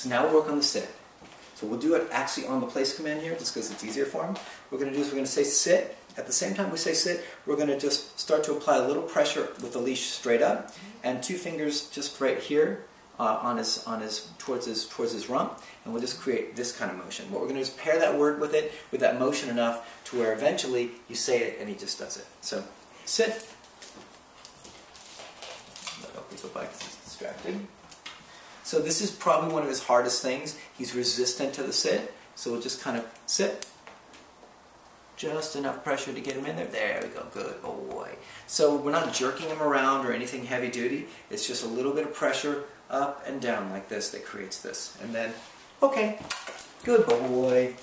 So now we'll work on the sit. So we'll do it actually on the place command here, just because it's easier for him. What we're going to do is we're going to say sit. At the same time we say sit, we're going to just start to apply a little pressure with the leash straight up, and 2 fingers just right here towards his rump, and we'll just create this kind of motion. What we're going to do is pair that word with it, with that motion enough to where eventually you say it and he just does it. So sit. Let Oakley go by because he's distracted. So this is probably one of his hardest things. He's resistant to the sit, so we'll just kind of sit. Just enough pressure to get him in there. There we go. Good boy. So we're not jerking him around or anything heavy duty. It's just a little bit of pressure up and down like this that creates this. And then, okay. Good boy.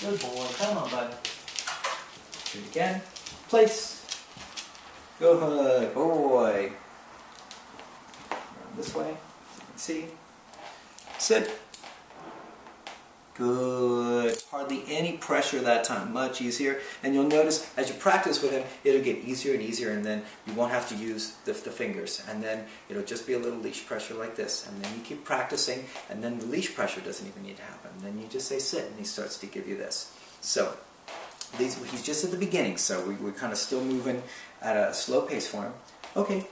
Good boy. Come on, bud. Do it again. Place. Good boy. Around this way. So you can see. Sit. Good. Hardly any pressure that time. Much easier. And you'll notice as you practice with him, it'll get easier and easier, and then you won't have to use the fingers. And then it'll just be a little leash pressure like this. And then you keep practicing, and then the leash pressure doesn't even need to happen. And then you just say sit, and he starts to give you this. So he's just at the beginning, so we're kind of still moving at a slow pace for him. Okay.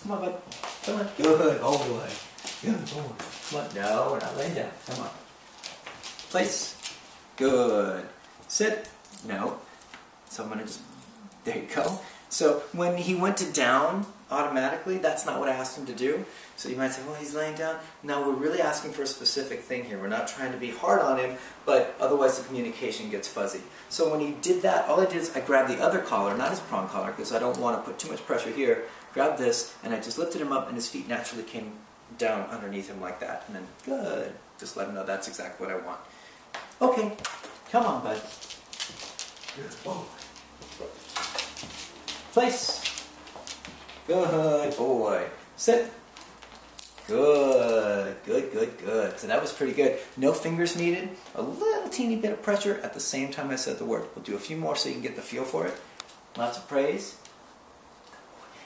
Come on, bud. Come on. Good. Oh, boy. Good boy. Come on. No, we're not laying down. Come on. Place. Good. Sit. No. So I'm going to just, there you go. So when he went to down automatically, that's not what I asked him to do. So you might say, well, he's laying down. No, we're really asking for a specific thing here. We're not trying to be hard on him, but otherwise the communication gets fuzzy. So when he did that, all I did is I grabbed the other collar, not his prong collar, because I don't want to put too much pressure here. Grabbed this, and I just lifted him up, and his feet naturally came down underneath him like that. And then, good. Just let him know that's exactly what I want. Okay, come on, bud. Good boy. Place. Good boy. Sit. Good. Good, good, good. So that was pretty good. No fingers needed. A little teeny bit of pressure at the same time I said the word. We'll do a few more so you can get the feel for it. Lots of praise.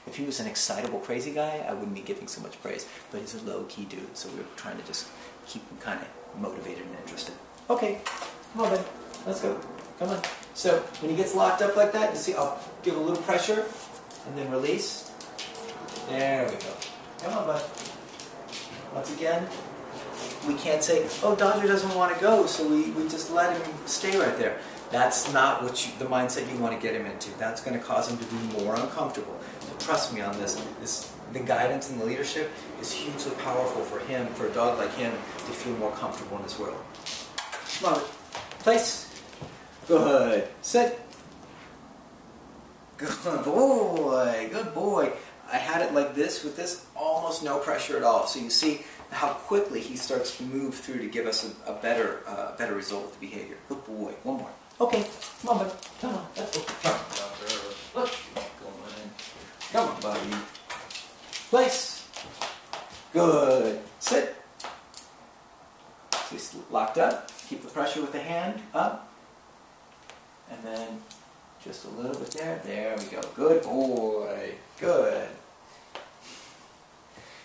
If he was an excitable, crazy guy, I wouldn't be giving so much praise. But he's a low-key dude, so we're trying to just keep him kind of motivated and interested. Okay, come on, Ben. Let's go. Come on. So when he gets locked up like that, you see, I'll give a little pressure and then release. There we go. Come on, bud. Once again, we can't say, oh, Dodger doesn't want to go, so we just let him stay right there. That's not what the mindset you want to get him into. That's going to cause him to be more uncomfortable. So trust me on this. The guidance and the leadership is hugely powerful for him, for a dog like him, to feel more comfortable in this world. Come on. Place. Good. Sit. Good boy. Good boy. I had it like this with this, almost no pressure at all. So you see how quickly he starts to move through to give us a better result with the behavior. Good boy. One more. Okay. Come on, bud. Come on. Let's go. Come on, Dodger. Let's go in. Come on, buddy. Place. Good. Sit. So he's locked up. Keep the pressure with the hand up. And then just a little bit there. There we go. Good boy. Good.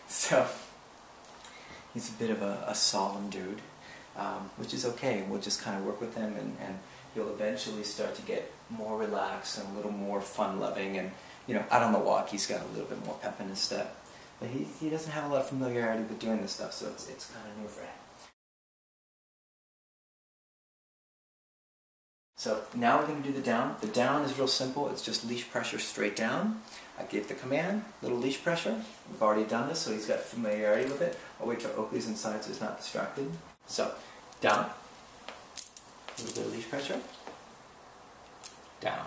So, he's a bit of a solemn dude, which is okay. We'll just kind of work with him, and he'll eventually start to get more relaxed and a little more fun-loving. And, you know, out on the walk, he's got a little bit more pep in his step. But he doesn't have a lot of familiarity with doing this stuff, so it's kind of new for him. So now we're going to do the down. The down is real simple. It's just leash pressure straight down. I gave the command, little leash pressure. We've already done this, so he's got familiarity with it. I'll wait till Oakley's inside so he's not distracted. So, down. A little bit of leash pressure. Down.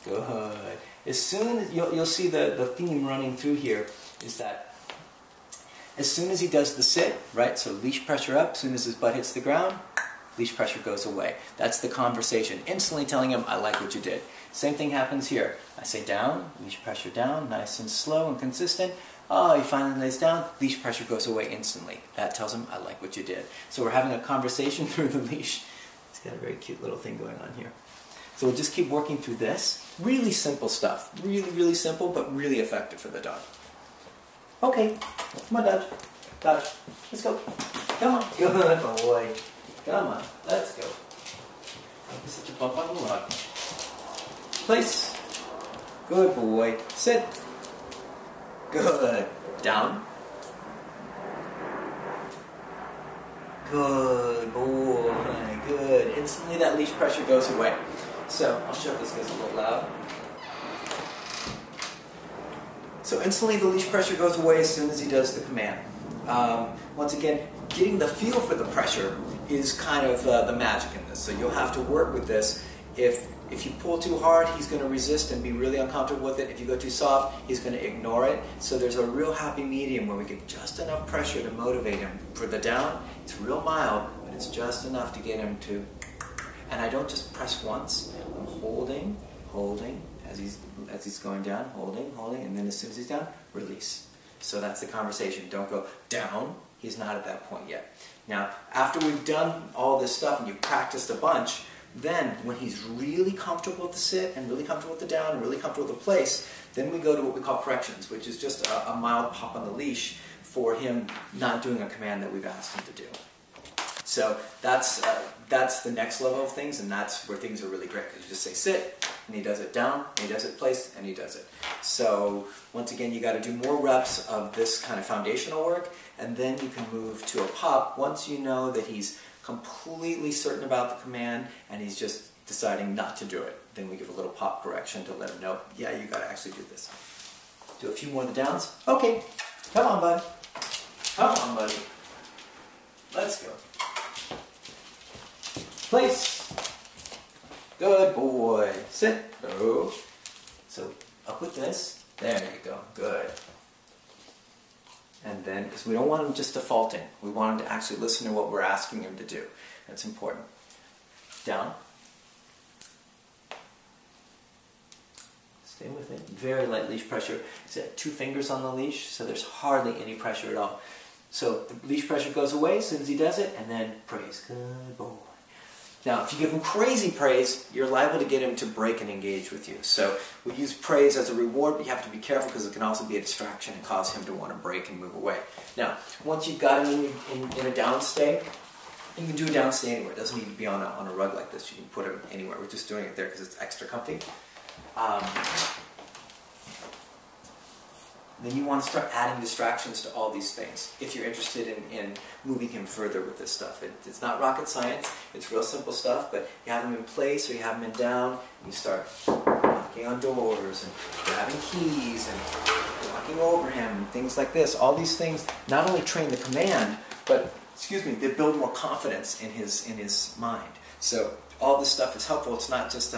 Good. As soon as you'll see the theme running through here is that as soon as he does the sit, right, so leash pressure up, as soon as his butt hits the ground, leash pressure goes away. That's the conversation. Instantly telling him, I like what you did. Same thing happens here. I say down, leash pressure down, nice and slow and consistent. Oh, he finally lays down, leash pressure goes away instantly. That tells him, I like what you did. So we're having a conversation through the leash. He's got a very cute little thing going on here. So we'll just keep working through this. Really simple stuff. Really, really simple, but really effective for the dog. Okay, come on, Dodge. Dodge. Let's go. Come on. Good boy. Come on. Let's go. Don't be such a bump on the log. Place. Good boy. Sit. Good. Down. Good boy. Good. Instantly that leash pressure goes away. So I'll show this guy's a little loud. So instantly the leash pressure goes away as soon as he does the command. Once again, getting the feel for the pressure is kind of the magic in this. So you'll have to work with this. If you pull too hard, he's going to resist and be really uncomfortable with it. If you go too soft, he's going to ignore it. So there's a real happy medium where we get just enough pressure to motivate him. For the down, it's real mild, but it's just enough to get him to... And I don't just press once. I'm holding, holding, as he's going down, holding, holding, and then as soon as he's down, release. So that's the conversation. Don't go down. He's not at that point yet. Now, after we've done all this stuff and you've practiced a bunch, then when he's really comfortable with the sit and really comfortable with the down and really comfortable with the place, then we go to what we call corrections, which is just a mild pop on the leash for him not doing a command that we've asked him to do. So that's the next level of things, and that's where things are really great, because you just say sit, and he does it down, and he does it place, and he does it. So once again, you got to do more reps of this kind of foundational work, and then you can move to a pop once you know that he's completely certain about the command, and he's just deciding not to do it. Then we give a little pop correction to let him know, yeah, you got to actually do this. Do a few more of the downs. Okay, come on, bud. Come on, buddy. Let's go. Place. Good boy. Sit. Oh. So up with this. There you go. Good. And then, because we don't want him just defaulting. We want him to actually listen to what we're asking him to do. That's important. Down. Stay with it. Very light leash pressure. It's at 2 fingers on the leash, so there's hardly any pressure at all. So the leash pressure goes away as soon as he does it, and then praise. Good boy. Now, if you give him crazy praise, you're liable to get him to break and engage with you. So we use praise as a reward, but you have to be careful because it can also be a distraction and cause him to want to break and move away. Now, once you've got him in a down stay, you can do a down stay anywhere. It doesn't need to be on a rug like this. You can put him anywhere. We're just doing it there because it's extra comfy. Then you want to start adding distractions to all these things if you're interested in moving him further with this stuff. It's not rocket science, it's real simple stuff, but you have him in place or you have him in down, and you start knocking on doors and grabbing keys and walking over him and things like this. All these things not only train the command, but, they build more confidence in his mind. So all this stuff is helpful. It's not just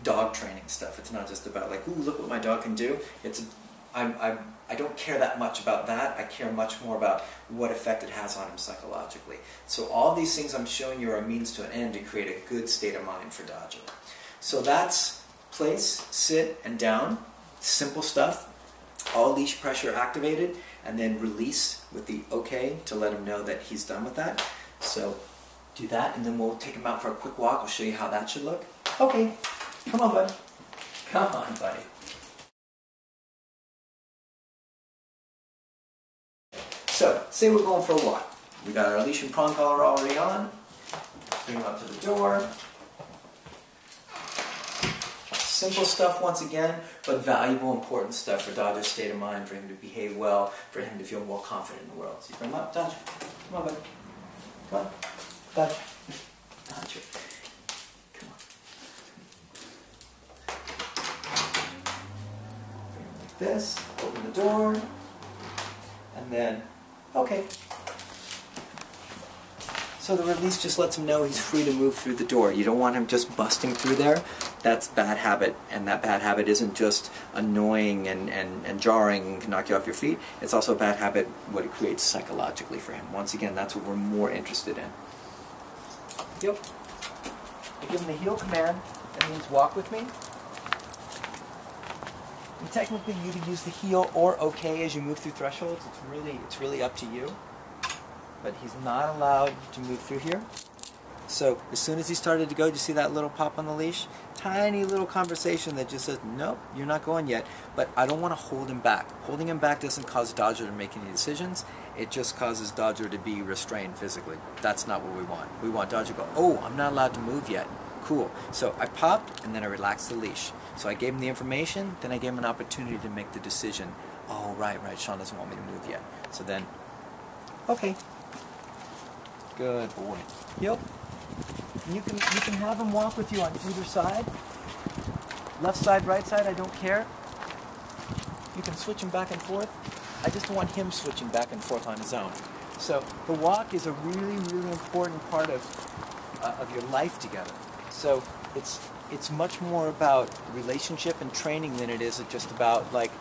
dog training stuff. It's not just about like, ooh, look what my dog can do. I don't care that much about that. I care much more about what effect it has on him psychologically. So all these things I'm showing you are a means to an end to create a good state of mind for Dodger. So that's place, sit, and down. Simple stuff. All leash pressure activated, and then release with the OK to let him know that he's done with that. So do that, and then we'll take him out for a quick walk. I'll show you how that should look. Okay, come on, bud. Come on, buddy. So, say we're going for a walk. We got our leash and prong collar already on. Bring him up to the door. Simple stuff once again, but valuable, important stuff for Dodger's state of mind, for him to behave well, for him to feel more confident in the world. So you bring him up, Dodger. Come on, buddy. Come on. Dodger. Dodger. Come on. Bring him like this. Open the door. And then, okay. So the release just lets him know he's free to move through the door. You don't want him just busting through there. That's bad habit, and that bad habit isn't just annoying and jarring and can knock you off your feet. It's also a bad habit what it creates psychologically for him. Once again, that's what we're more interested in. Yep. I give him the heel command. That means walk with me. And technically, you can use the heel or OK as you move through thresholds. It's really up to you. But he's not allowed to move through here. So as soon as he started to go, do you see that little pop on the leash? Tiny little conversation that just says, nope, you're not going yet. But I don't want to hold him back. Holding him back doesn't cause Dodger to make any decisions. it just causes Dodger to be restrained physically. That's not what we want. We want Dodger to go, oh, I'm not allowed to move yet. Cool. So I popped, and then I relaxed the leash. So I gave him the information, then I gave him an opportunity to make the decision. Oh, right, Sean doesn't want me to move yet. So then, okay. Good boy. Yep. You can have him walk with you on either side. Left side, right side, I don't care. You can switch him back and forth. I just want him switching back and forth on his own. So the walk is a really, really important part of your life together. So it's much more about relationship and training than it is just about like,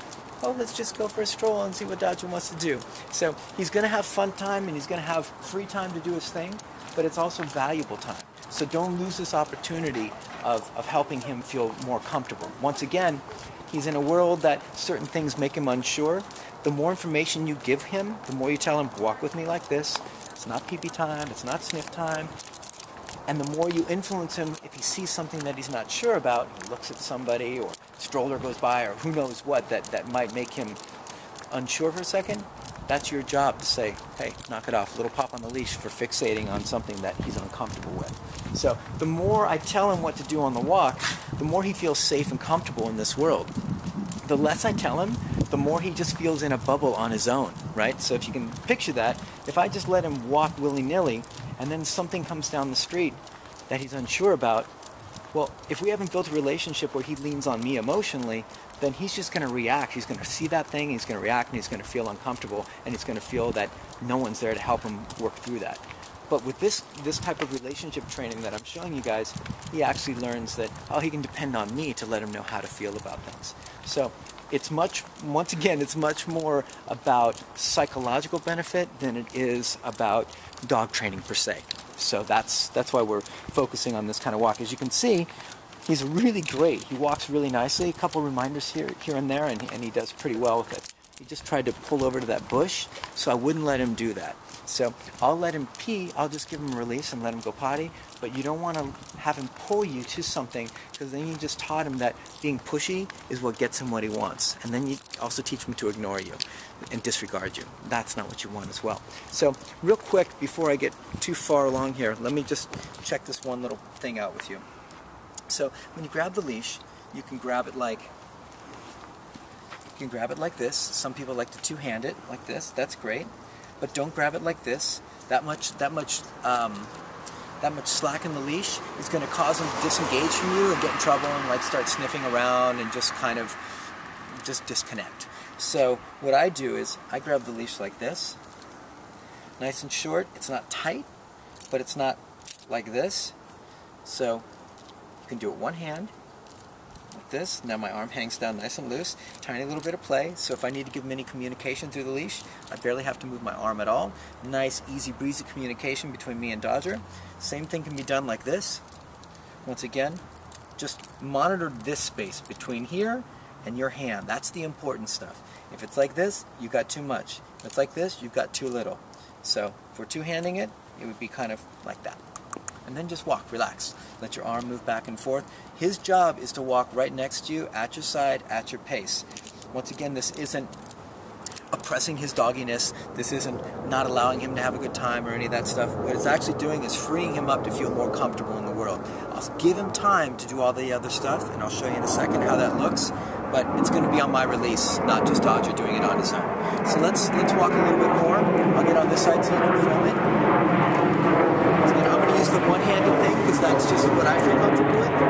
oh, let's just go for a stroll and see what Dodger wants to do. So he's going to have fun time and he's going to have free time to do his thing, but it's also valuable time. So don't lose this opportunity of helping him feel more comfortable. Once again, he's in a world that certain things make him unsure. The more information you give him, the more you tell him, walk with me like this. It's not pee-pee time, it's not sniff time. And the more you influence him, if he sees something that he's not sure about, he looks at somebody or stroller goes by or who knows what, that might make him unsure for a second, that's your job to say, hey, knock it off, little pop on the leash for fixating on something that he's uncomfortable with. So the more I tell him what to do on the walk, the more he feels safe and comfortable in this world. The less I tell him, the more he just feels in a bubble on his own, right? So if you can picture that, if I just let him walk willy-nilly and then something comes down the street that he's unsure about, well, if we haven't built a relationship where he leans on me emotionally, then he's just going to react. He's going to see that thing, he's going to react, and he's going to feel uncomfortable, and he's going to feel that no one's there to help him work through that. But with this type of relationship training that I'm showing you guys, he actually learns that, oh, he can depend on me to let him know how to feel about things. So it's much more about psychological benefit than it is about dog training per se. So that's why we're focusing on this kind of walk. As you can see, he's really great. He walks really nicely. A couple reminders here and there, and he does pretty well with it. He just tried to pull over to that bush, so I wouldn't let him do that. So I'll let him pee, I'll just give him a release and let him go potty, but you don't want to have him pull you to something, because then you just taught him that being pushy is what gets him what he wants. And then you also teach him to ignore you and disregard you. That's not what you want as well. So real quick, before I get too far along here, let me just check this one little thing out with you. So when you grab the leash, you can grab it like this. Some people like to two-hand it like this. That's great. But don't grab it like this. That much slack in the leash is going to cause him to disengage from you and get in trouble and like start sniffing around and just kind of just disconnect. So what I do is I grab the leash like this, nice and short. It's not tight, but it's not like this. So you can do it one hand, like this. Now my arm hangs down nice and loose. Tiny little bit of play. So if I need to give him any communication through the leash, I barely have to move my arm at all. Nice, easy breezy communication between me and Dodger. Same thing can be done like this. Once again, just monitor this space between here and your hand. That's the important stuff. If it's like this, you've got too much. If it's like this, you've got too little. So if we're two-handing it, it would be kind of like that. And then just walk, relax. Let your arm move back and forth. His job is to walk right next to you, at your side, at your pace. Once again, this isn't oppressing his dogginess. This isn't not allowing him to have a good time or any of that stuff. What it's actually doing is freeing him up to feel more comfortable in the world. I'll give him time to do all the other stuff, and I'll show you in a second how that looks. But it's going to be on my release, not just Dodger doing it on his own. So let's walk a little bit more. I'll get on this side so you can film it. So I'm going to use the one-handed thing because that's just what I feel comfortable with.